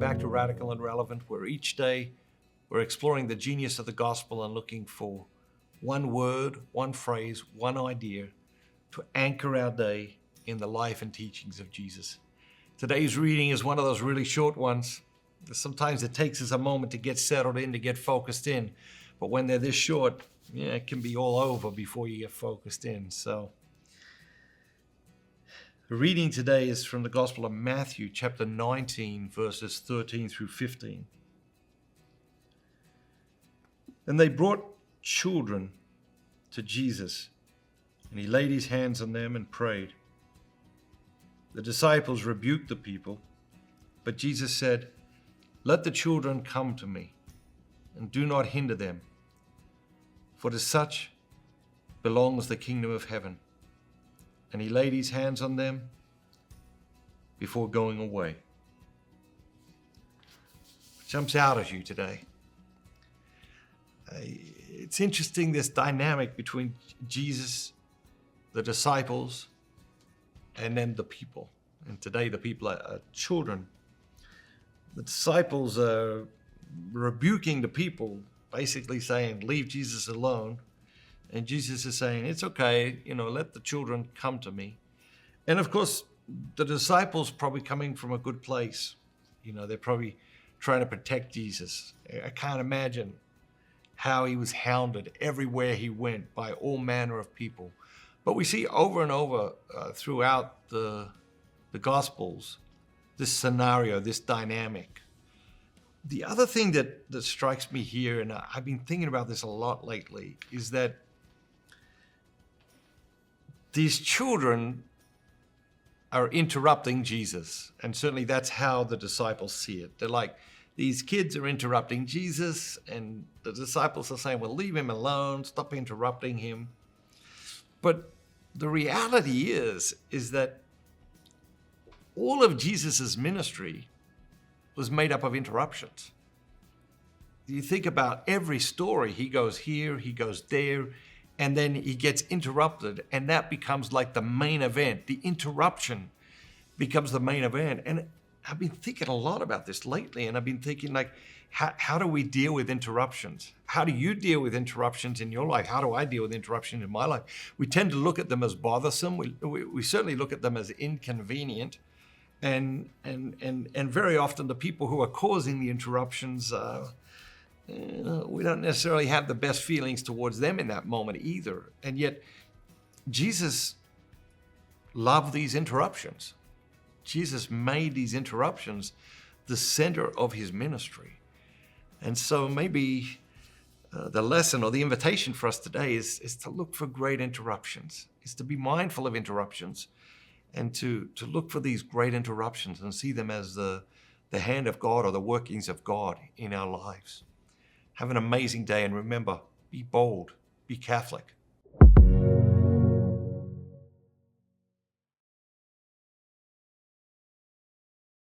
back to Radical and Relevant, where each day we're exploring the genius of the gospel and looking for one word, one phrase, one idea to anchor our day in the life and teachings of Jesus. Today's reading is one of those really short ones. Sometimes it takes us a moment to get settled in, to get focused in. But when they're this short, it can be all over before you get focused in. So the reading today is from the Gospel of Matthew, chapter 19, verses 13 through 15. And they brought children to Jesus, and he laid his hands on them and prayed. The disciples rebuked the people, but Jesus said, "Let the children come to me, and do not hinder them, for to such belongs the kingdom of heaven." And he laid his hands on them before going away. What jumps out at you today? It's interesting, this dynamic between Jesus, the disciples, and then the people. And today the people are children. The disciples are rebuking the people, basically saying, leave Jesus alone. And Jesus is saying, it's okay, let the children come to me. And of course, the disciples probably coming from a good place. They're probably trying to protect Jesus. I can't imagine how he was hounded everywhere he went by all manner of people. But we see over and over throughout the Gospels, this scenario, this dynamic. The other thing that strikes me here, and I've been thinking about this a lot lately, is that these children are interrupting Jesus. And certainly that's how the disciples see it. They're like, these kids are interrupting Jesus, and the disciples are saying, well, leave him alone, stop interrupting him. But the reality is that all of Jesus's ministry was made up of interruptions. You think about every story, he goes here, he goes there, and then he gets interrupted, and that becomes like the main event. The interruption becomes the main event. And I've been thinking a lot about this lately, and I've been thinking, how do we deal with interruptions? How do you deal with interruptions in your life? How do I deal with interruptions in my life? We tend to look at them as bothersome. We certainly look at them as inconvenient. And very often the people who are causing the interruptions, we don't necessarily have the best feelings towards them in that moment either. And yet Jesus loved these interruptions. Jesus made these interruptions the center of his ministry. And so maybe the lesson or the invitation for us today is to look for great interruptions, is to be mindful of interruptions, and to look for these great interruptions and see them as the hand of God or the workings of God in our lives. Have an amazing day, and remember, be bold, be Catholic,